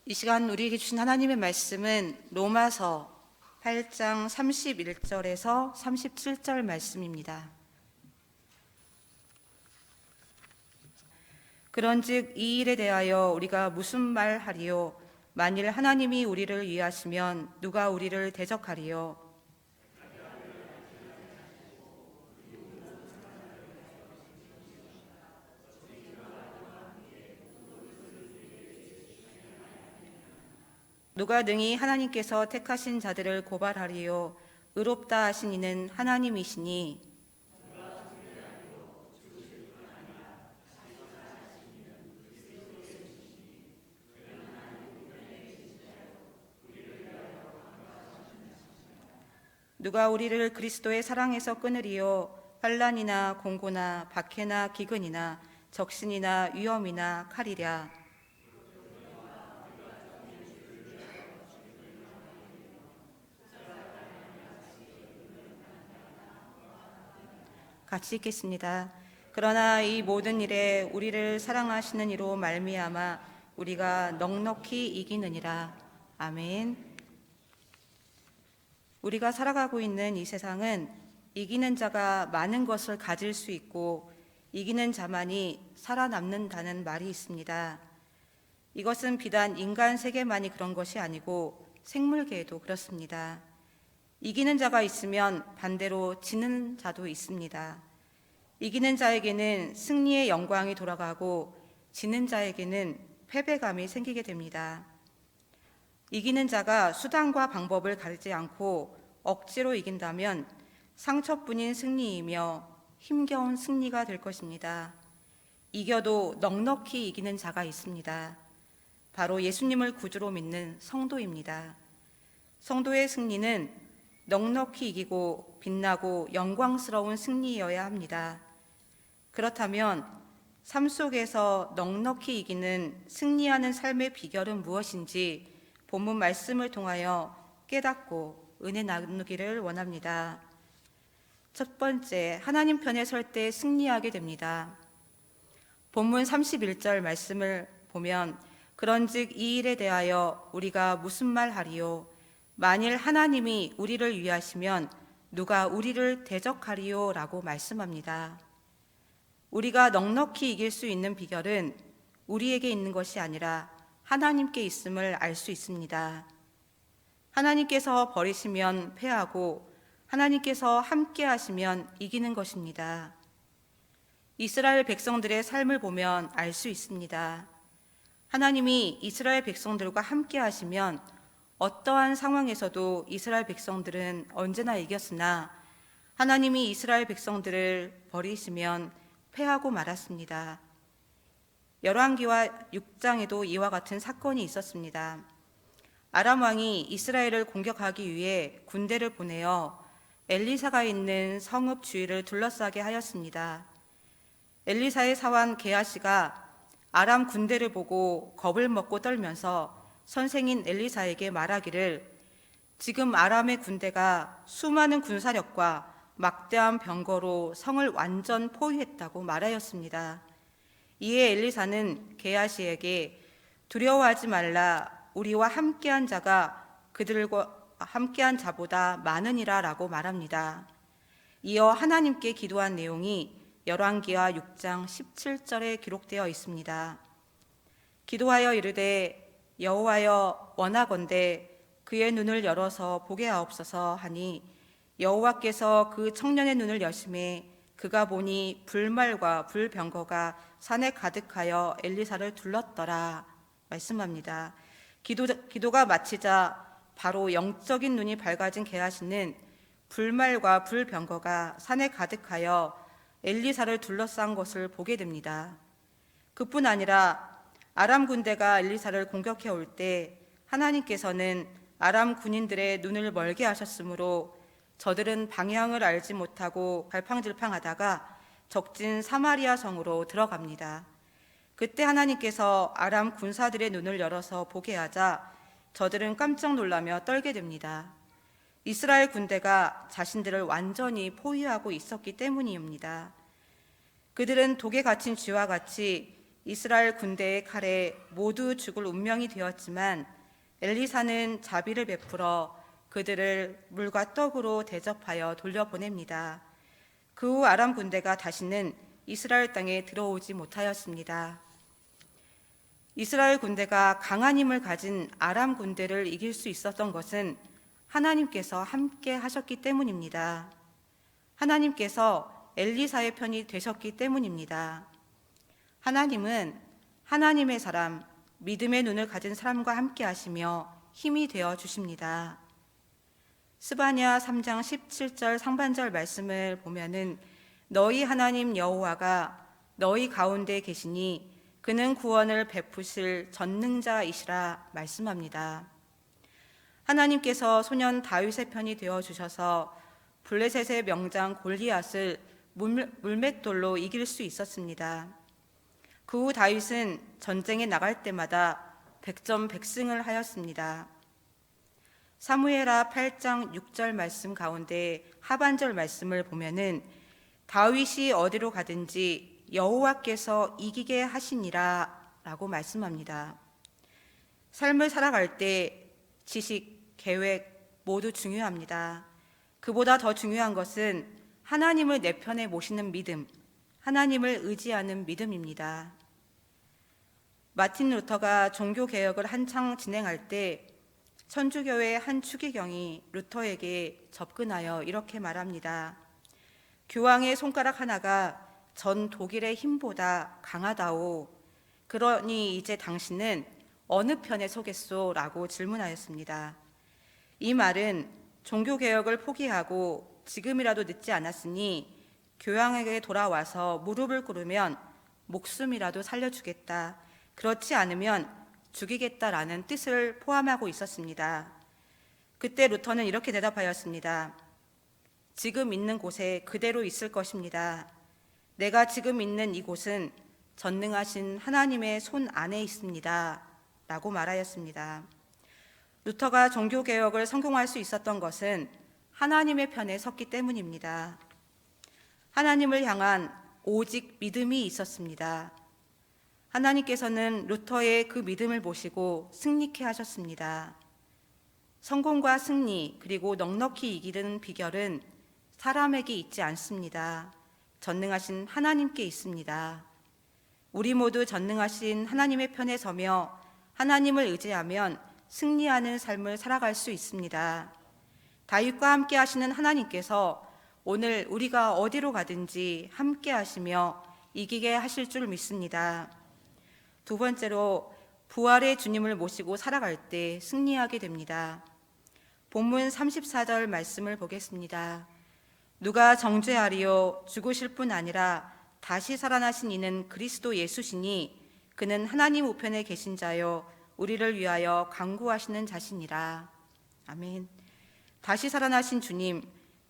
이 시간 우리에게 주신 하나님의 말씀은 로마서 8장 31절에서 37절 말씀입니다. 그런즉 이 일에 대하여 우리가 무슨 말 하리요? 만일 하나님이 우리를 위하시면 누가 우리를 대적하리요? 누가 능히 하나님께서 택하신 자들을 고발하리요? 의롭다 하신 이는 하나님이시니 누가 우리를 그리스도의 사랑에서 끊으리요? 환난이나 공고나 박해나 기근이나 적신이나 위험이나 칼이랴. 같이 읽겠습니다. 그러나 이 모든 일에 우리를 사랑하시는 이로 말미암아 우리가 넉넉히 이기느니라. 아멘. 우리가 살아가고 있는 이 세상은 이기는 자가 많은 것을 가질 수 있고 이기는 자만이 살아남는다는 말이 있습니다. 이것은 비단 인간 세계만이 그런 것이 아니고 생물계에도 그렇습니다. 이기는 자가 있으면 반대로 지는 자도 있습니다. 이기는 자에게는 승리의 영광이 돌아가고 지는 자에게는 패배감이 생기게 됩니다. 이기는 자가 수단과 방법을 가리지 않고 억지로 이긴다면 상처뿐인 승리이며 힘겨운 승리가 될 것입니다. 이겨도 넉넉히 이기는 자가 있습니다. 바로 예수님을 구주로 믿는 성도입니다. 성도의 승리는 넉넉히 이기고 빛나고 영광스러운 승리여야 합니다. 그렇다면 삶 속에서 넉넉히 이기는 승리하는 삶의 비결은 무엇인지 본문 말씀을 통하여 깨닫고 은혜 나누기를 원합니다. 첫 번째, 하나님 편에 설 때 승리하게 됩니다. 본문 31절 말씀을 보면 그런즉 이 일에 대하여 우리가 무슨 말 하리요? 만일 하나님이 우리를 위하시면 누가 우리를 대적하리요? 라고 말씀합니다. 우리가 넉넉히 이길 수 있는 비결은 우리에게 있는 것이 아니라 하나님께 있음을 알 수 있습니다. 하나님께서 버리시면 패하고 하나님께서 함께 하시면 이기는 것입니다. 이스라엘 백성들의 삶을 보면 알 수 있습니다. 하나님이 이스라엘 백성들과 함께 하시면 어떠한 상황에서도 이스라엘 백성들은 언제나 이겼으나 하나님이 이스라엘 백성들을 버리시면 패하고 말았습니다. 열왕기와 6장에도 이와 같은 사건이 있었습니다. 아람 왕이 이스라엘을 공격하기 위해 군대를 보내어 엘리사가 있는 성읍 주위를 둘러싸게 하였습니다. 엘리사의 사환 게하시가 아람 군대를 보고 겁을 먹고 떨면서 선생인 엘리사에게 말하기를 지금 아람의 군대가 수많은 군사력과 막대한 병거로 성을 완전 포위했다고 말하였습니다. 이에 엘리사는 게하시에게 두려워하지 말라, 우리와 함께한 자가 그들과 함께한 자보다 많으니라 라고 말합니다. 이어 하나님께 기도한 내용이 열왕기하 6장 17절에 기록되어 있습니다. 기도하여 이르되 여호와여 원하건대 그의 눈을 열어서 보게 하옵소서 하니 여호와께서 그 청년의 눈을 여심해 그가 보니 불말과 불병거가 산에 가득하여 엘리사를 둘렀더라 말씀합니다. 기도가 마치자 바로 영적인 눈이 밝아진 게하시는 불말과 불병거가 산에 가득하여 엘리사를 둘러싼 것을 보게 됩니다. 그뿐 아니라 아람 군대가 엘리사를 공격해 올 때 하나님께서는 아람 군인들의 눈을 멀게 하셨으므로 저들은 방향을 알지 못하고 갈팡질팡하다가 적진 사마리아 성으로 들어갑니다. 그때 하나님께서 아람 군사들의 눈을 열어서 보게 하자 저들은 깜짝 놀라며 떨게 됩니다. 이스라엘 군대가 자신들을 완전히 포위하고 있었기 때문입니다. 그들은 독에 갇힌 쥐와 같이 이스라엘 군대의 칼에 모두 죽을 운명이 되었지만 엘리사는 자비를 베풀어 그들을 물과 떡으로 대접하여 돌려보냅니다. 그 후 아람 군대가 다시는 이스라엘 땅에 들어오지 못하였습니다. 이스라엘 군대가 강한 힘을 가진 아람 군대를 이길 수 있었던 것은 하나님께서 함께 하셨기 때문입니다. 하나님께서 엘리사의 편이 되셨기 때문입니다. 하나님은 하나님의 사람, 믿음의 눈을 가진 사람과 함께 하시며 힘이 되어 주십니다. 스바냐 3장 17절 상반절 말씀을 보면은 너희 하나님 여호와가 너희 가운데 계시니 그는 구원을 베푸실 전능자이시라 말씀합니다. 하나님께서 소년 다윗의 편이 되어 주셔서 블레셋의 명장 골리앗을 물맷돌로 이길 수 있었습니다. 그 후 다윗은 전쟁에 나갈 때마다 백전백승을 하였습니다. 사무엘하 8장 6절 말씀 가운데 하반절 말씀을 보면은 다윗이 어디로 가든지 여호와께서 이기게 하시니라 라고 말씀합니다. 삶을 살아갈 때 지식, 계획 모두 중요합니다. 그보다 더 중요한 것은 하나님을 내 편에 모시는 믿음, 하나님을 의지하는 믿음입니다. 마틴 루터가 종교개혁을 한창 진행할 때 천주교의 한 추기경이 루터에게 접근하여 이렇게 말합니다. 교황의 손가락 하나가 전 독일의 힘보다 강하다오. 그러니 이제 당신은 어느 편에 서겠소? 라고 질문하였습니다. 이 말은 종교개혁을 포기하고 지금이라도 늦지 않았으니 교황에게 돌아와서 무릎을 꿇으면 목숨이라도 살려주겠다. 그렇지 않으면 죽이겠다라는 뜻을 포함하고 있었습니다. 그때 루터는 이렇게 대답하였습니다. 지금 있는 곳에 그대로 있을 것입니다. 내가 지금 있는 이곳은 전능하신 하나님의 손 안에 있습니다. 라고 말하였습니다. 루터가 종교개혁을 성공할 수 있었던 것은 하나님의 편에 섰기 때문입니다. 하나님을 향한 오직 믿음이 있었습니다. 하나님께서는 루터의 그 믿음을 보시고 승리케 하셨습니다. 성공과 승리 그리고 넉넉히 이기는 비결은 사람에게 있지 않습니다. 전능하신 하나님께 있습니다. 우리 모두 전능하신 하나님의 편에 서며 하나님을 의지하면 승리하는 삶을 살아갈 수 있습니다. 다윗과 함께 하시는 하나님께서 오늘 우리가 어디로 가든지 함께 하시며 이기게 하실 줄 믿습니다. 두 번째로 부활의 주님을 모시고 살아갈 때 승리하게 됩니다. 본문 34절 말씀을 보겠습니다. 누가 정죄하리요 죽으실 뿐 아니라 다시 살아나신 이는 그리스도 예수시니 그는 하나님 우편에 계신 자요 우리를 위하여 간구하시는 자시니라. 아멘. 다시 살아나신 주님,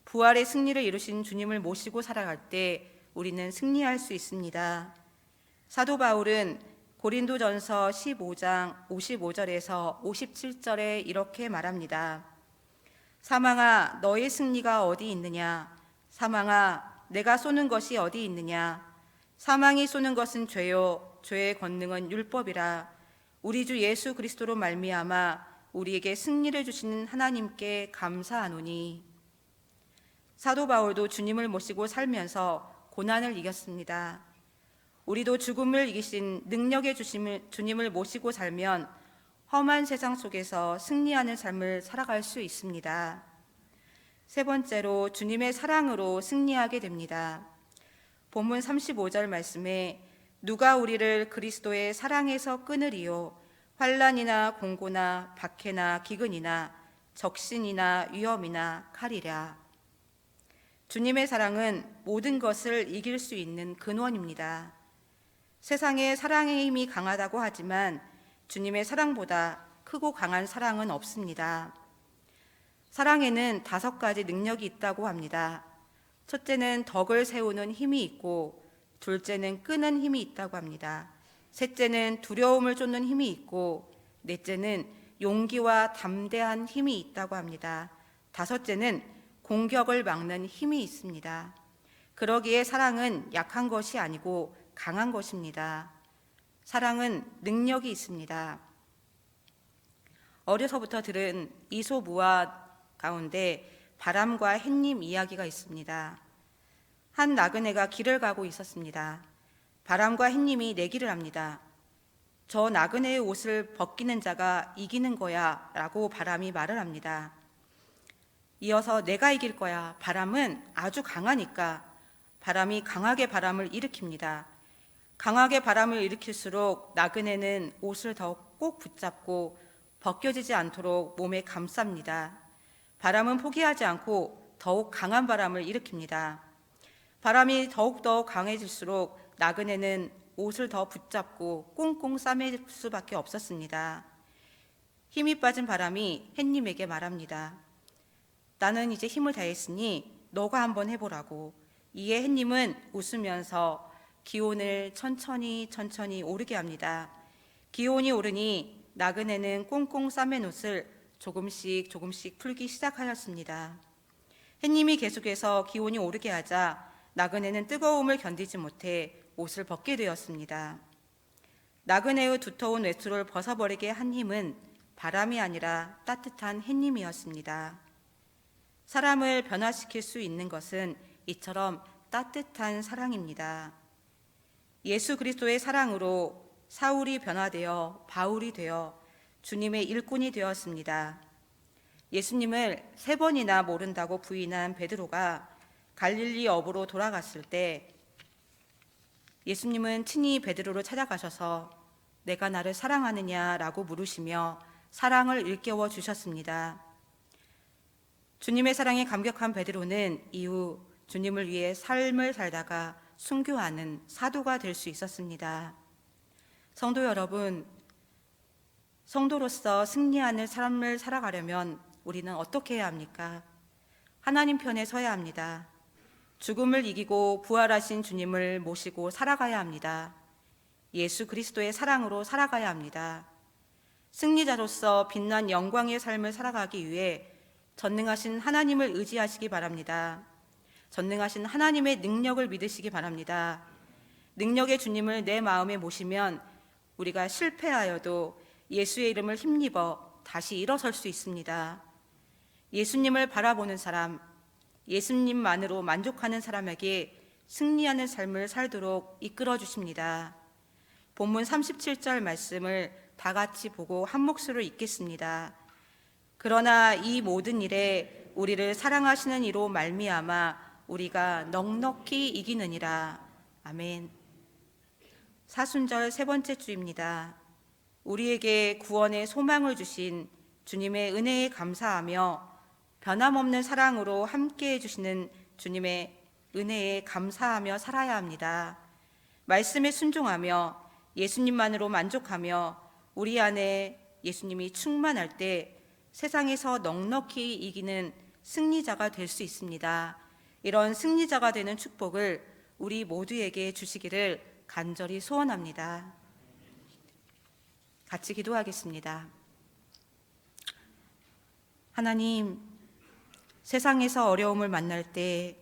부활의 승리를 이루신 주님을 모시고 살아갈 때 우리는 승리할 수 있습니다. 사도 바울은 고린도전서 15장 55절에서 57절에 이렇게 말합니다. 사망아 너의 승리가 어디 있느냐? 사망아 내가 쏘는 것이 어디 있느냐? 사망이 쏘는 것은 죄요 죄의 권능은 율법이라. 우리 주 예수 그리스도로 말미암아 우리에게 승리를 주시는 하나님께 감사하노니. 사도 바울도 주님을 모시고 살면서 고난을 이겼습니다. 우리도 죽음을 이기신 능력의 주님을 모시고 살면 험한 세상 속에서 승리하는 삶을 살아갈 수 있습니다. 세 번째로 주님의 사랑으로 승리하게 됩니다. 본문 35절 말씀에 누가 우리를 그리스도의 사랑에서 끊으리요? 환난이나 공고나 박해나 기근이나 적신이나 위험이나 칼이랴. 주님의 사랑은 모든 것을 이길 수 있는 근원입니다. 세상에 사랑의 힘이 강하다고 하지만 주님의 사랑보다 크고 강한 사랑은 없습니다. 사랑에는 5가지 능력이 있다고 합니다. 첫째는 덕을 세우는 힘이 있고, 둘째는 끄는 힘이 있다고 합니다. 셋째는 두려움을 쫓는 힘이 있고, 넷째는 용기와 담대한 힘이 있다고 합니다. 다섯째는 공격을 막는 힘이 있습니다. 그러기에 사랑은 약한 것이 아니고 강한 것입니다. 사랑은 능력이 있습니다. 어려서부터 들은 이솝우화 가운데 바람과 햇님 이야기가 있습니다. 한 나그네가 길을 가고 있었습니다. 바람과 햇님이 내기를 합니다. 저 나그네의 옷을 벗기는 자가 이기는 거야 라고 바람이 말을 합니다. 이어서 내가 이길 거야. 바람은 아주 강하니까. 바람이 강하게 바람을 일으킵니다. 강하게 바람을 일으킬수록 나그네는 옷을 더 꼭 붙잡고 벗겨지지 않도록 몸에 감쌉니다. 바람은 포기하지 않고 더욱 강한 바람을 일으킵니다. 바람이 더욱더 강해질수록 나그네는 옷을 더 붙잡고 꽁꽁 싸맬 수밖에 없었습니다. 힘이 빠진 바람이 햇님에게 말합니다. 나는 이제 힘을 다했으니 너가 한번 해보라고. 이에 햇님은 웃으면서 기온을 천천히 오르게 합니다. 기온이 오르니 나그네는 꽁꽁 싸맨 옷을 조금씩 풀기 시작하였습니다. 햇님이 계속해서 기온이 오르게 하자 나그네는 뜨거움을 견디지 못해 옷을 벗게 되었습니다. 나그네의 두터운 외투를 벗어버리게 한 힘은 바람이 아니라 따뜻한 햇님이었습니다. 사람을 변화시킬 수 있는 것은 이처럼 따뜻한 사랑입니다. 예수 그리스도의 사랑으로 사울이 변화되어 바울이 되어 주님의 일꾼이 되었습니다. 예수님을 3번이나 모른다고 부인한 베드로가 갈릴리 어부로 돌아갔을 때 예수님은 친히 베드로를 찾아가셔서 내가 나를 사랑하느냐라고 물으시며 사랑을 일깨워 주셨습니다. 주님의 사랑에 감격한 베드로는 이후 주님을 위해 삶을 살다가 순교하는 사도가 될 수 있었습니다. 성도 여러분, 성도로서 승리하는 삶을 살아가려면 우리는 어떻게 해야 합니까? 하나님 편에 서야 합니다. 죽음을 이기고 부활하신 주님을 모시고 살아가야 합니다. 예수 그리스도의 사랑으로 살아가야 합니다. 승리자로서 빛난 영광의 삶을 살아가기 위해 전능하신 하나님을 의지하시기 바랍니다. 전능하신 하나님의 능력을 믿으시기 바랍니다. 능력의 주님을 내 마음에 모시면 우리가 실패하여도 예수의 이름을 힘입어 다시 일어설 수 있습니다. 예수님을 바라보는 사람, 예수님만으로 만족하는 사람에게 승리하는 삶을 살도록 이끌어 주십니다. 본문 37절 말씀을 다 같이 보고 한 몫으로 읽겠습니다. 그러나 이 모든 일에 우리를 사랑하시는 이로 말미암아 우리가 넉넉히 이기느니라. 아멘. 사순절 3번째 주입니다. 우리에게 구원의 소망을 주신 주님의 은혜에 감사하며 변함없는 사랑으로 함께해 주시는 주님의 은혜에 감사하며 살아야 합니다. 말씀에 순종하며 예수님만으로 만족하며 우리 안에 예수님이 충만할 때 세상에서 넉넉히 이기는 승리자가 될 수 있습니다. 이런 승리자가 되는 축복을 우리 모두에게 주시기를 간절히 소원합니다. 같이 기도하겠습니다. 하나님, 세상에서 어려움을 만날 때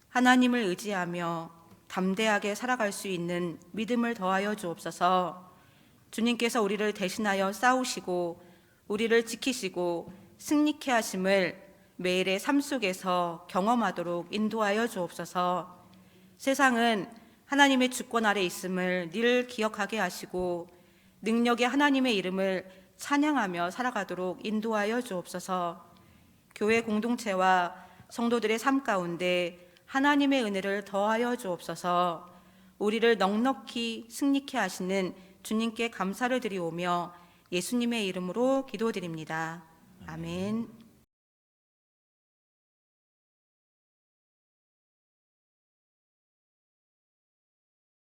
하나님을 의지하며 담대하게 살아갈 수 있는 믿음을 더하여 주옵소서. 주님께서 우리를 대신하여 싸우시고 우리를 지키시고 승리케 하심을 매일의 삶 속에서 경험하도록 인도하여 주옵소서. 세상은 하나님의 주권 아래 있음을 늘 기억하게 하시고 능력의 하나님의 이름을 찬양하며 살아가도록 인도하여 주옵소서. 교회 공동체와 성도들의 삶 가운데 하나님의 은혜를 더하여 주옵소서. 우리를 넉넉히 승리케 하시는 주님께 감사를 드리오며 예수님의 이름으로 기도드립니다. 아멘.